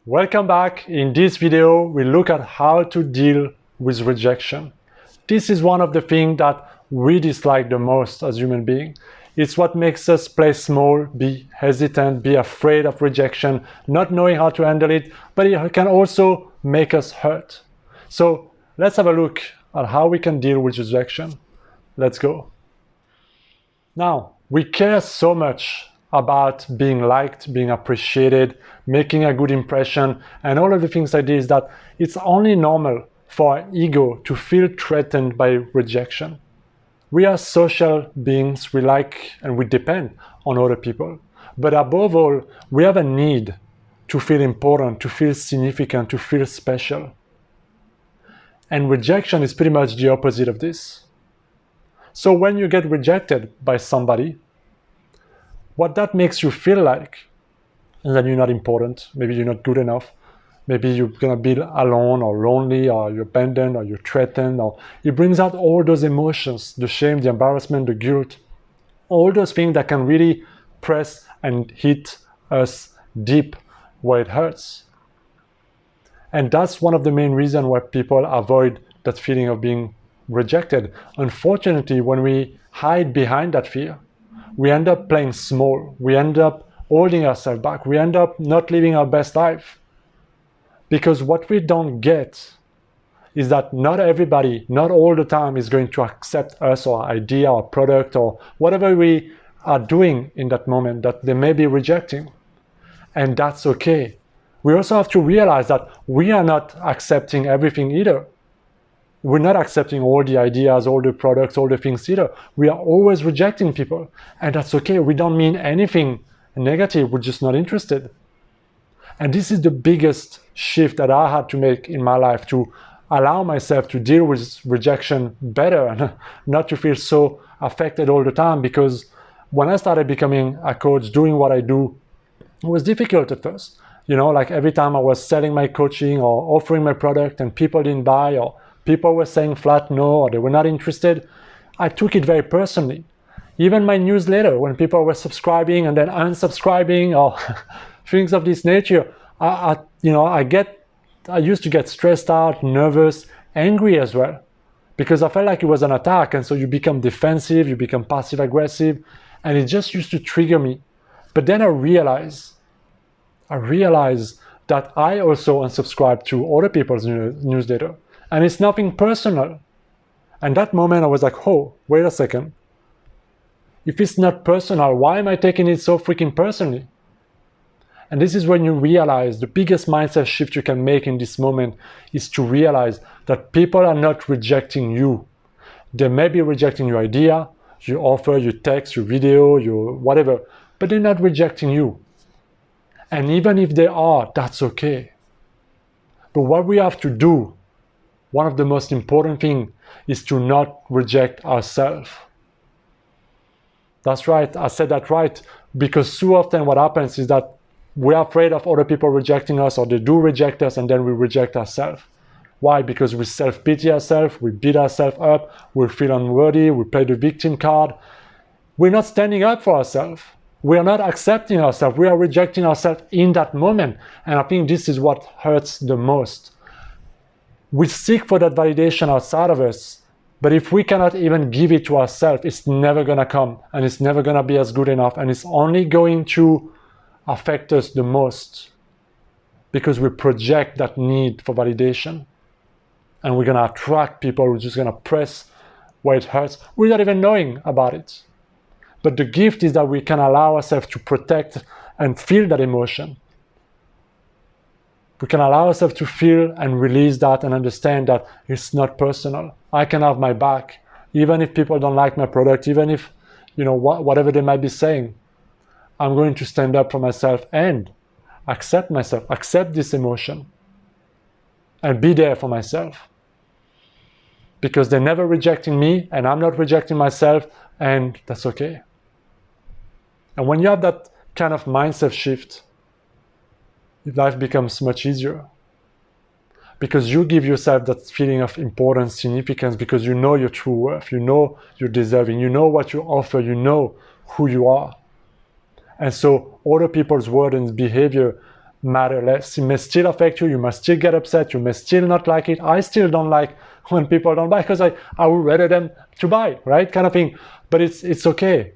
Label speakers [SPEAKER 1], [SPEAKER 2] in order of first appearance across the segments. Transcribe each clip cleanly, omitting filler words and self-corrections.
[SPEAKER 1] Welcome back. In this video, we look at how to deal with rejection. This is one of the things that we dislike the most as human beings. It's what makes us play small, be hesitant, be afraid of rejection, not knowing how to handle it, but it can also make us hurt. So let's have a look at how we can deal with rejection. Let's go. Now, we care so much about being liked, being appreciated, making a good impression, and all of the things like this, that it's only normal for our ego to feel threatened by rejection. We are social beings, we like and we depend on other people. But above all, we have a need to feel important, to feel significant, to feel special. And rejection is pretty much the opposite of this. So when you get rejected by somebody, what that makes you feel like is that you're not important, maybe you're not good enough, maybe you're gonna be alone or lonely, or you're abandoned, or you're threatened, or it brings out all those emotions, the shame, the embarrassment, the guilt, all those things that can really press and hit us deep where it hurts. And that's one of the main reasons why people avoid that feeling of being rejected. Unfortunately, when we hide behind that fear, we end up playing small, we end up holding ourselves back, we end up not living our best life. Because what we don't get is that not everybody, not all the time is going to accept us or our idea or product or whatever we are doing in that moment that they may be rejecting. And that's okay. We also have to realize that we are not accepting everything either. We're not accepting all the ideas, all the products, all the things either. We are always rejecting people. And that's okay. We don't mean anything negative. We're just not interested. And this is the biggest shift that I had to make in my life, to allow myself to deal with rejection better and not to feel so affected all the time. Because when I started becoming a coach, doing what I do, it was difficult at first. You know, like every time I was selling my coaching or offering my product and people didn't buy, or people were saying flat no, or they were not interested, I took it very personally. Even my newsletter, when people were subscribing and then unsubscribing or things of this nature, I used to get stressed out, nervous, angry as well, because I felt like it was an attack. And so you become defensive, you become passive aggressive, and it just used to trigger me. But then I realized that I also unsubscribe to other people's newsletter. And it's nothing personal. And that moment I was like, oh, wait a second. If it's not personal, why am I taking it so freaking personally? And this is when you realize the biggest mindset shift you can make in this moment is to realize that people are not rejecting you. They may be rejecting your idea, your offer, your text, your video, your whatever, but they're not rejecting you. And even if they are, that's okay. But what we have to do, one of the most important things, is to not reject ourselves. That's right, I said that right, because so often what happens is that we're afraid of other people rejecting us, or they do reject us, and then we reject ourselves. Why? Because we self-pity ourselves, we beat ourselves up, we feel unworthy, we play the victim card. We're not standing up for ourselves. We are not accepting ourselves. We are rejecting ourselves in that moment. And I think this is what hurts the most. We seek for that validation outside of us, but if we cannot even give it to ourselves, it's never going to come, and it's never going to be as good enough, and it's only going to affect us the most, because we project that need for validation, and we're going to attract people who are just going to press where it hurts without even knowing about it. But the gift is that we can allow ourselves to protect and feel that emotion. We can allow ourselves to feel and release that and understand that it's not personal. I can have my back, even if people don't like my product, even if, whatever they might be saying. I'm going to stand up for myself and accept myself, accept this emotion, and be there for myself. Because they're never rejecting me, and I'm not rejecting myself, and that's okay. And when you have that kind of mindset shift, life becomes much easier, because you give yourself that feeling of importance, significance, because you know your true worth, you know you're deserving, you know what you offer, you know who you are. And so other people's words and behavior matter less. It may still affect you. You must still get upset. You may still not like it. I still don't like when people don't buy because I would rather them to buy, right? Kind of thing. But it's okay.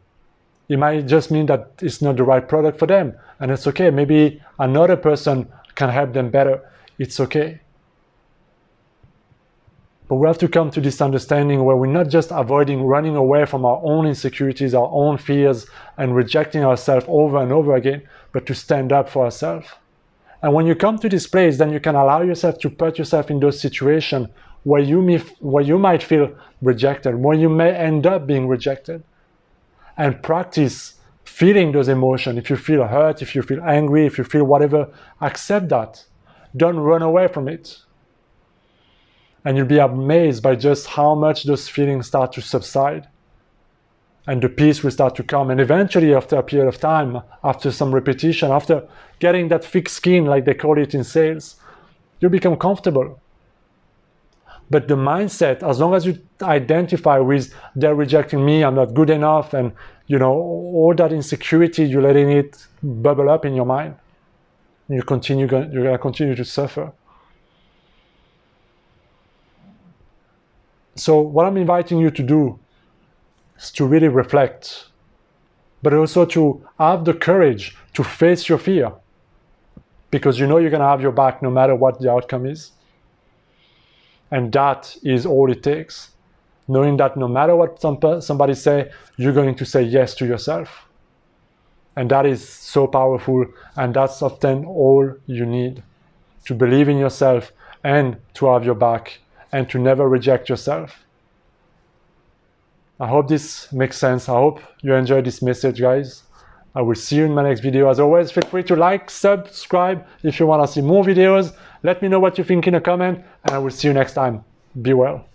[SPEAKER 1] It might just mean that it's not the right product for them. And it's okay. Maybe another person can help them better. It's okay. But we have to come to this understanding where we're not just avoiding running away from our own insecurities, our own fears, and rejecting ourselves over and over again, but to stand up for ourselves. And when you come to this place, then you can allow yourself to put yourself in those situations where you might feel rejected, where you may end up being rejected. And practice feeling those emotions. If you feel hurt, if you feel angry, if you feel whatever, accept that. Don't run away from it. And you'll be amazed by just how much those feelings start to subside. And the peace will start to come. And eventually, after a period of time, after some repetition, after getting that thick skin, like they call it in sales, you'll become comfortable. But the mindset, as long as you identify with they're rejecting me, I'm not good enough, and all that insecurity, you're letting it bubble up in your mind. You're going to continue to suffer. So what I'm inviting you to do is to really reflect, but also to have the courage to face your fear, because you're going to have your back no matter what the outcome is. And that is all it takes. Knowing that no matter what somebody say, you're going to say yes to yourself. And that is so powerful, and that's often all you need to believe in yourself and to have your back and to never reject yourself. I hope this makes sense. I hope you enjoyed this message, guys. I will see you in my next video. As always, feel free to like, subscribe if you want to see more videos. Let me know what you think in a comment, and I will see you next time. Be well.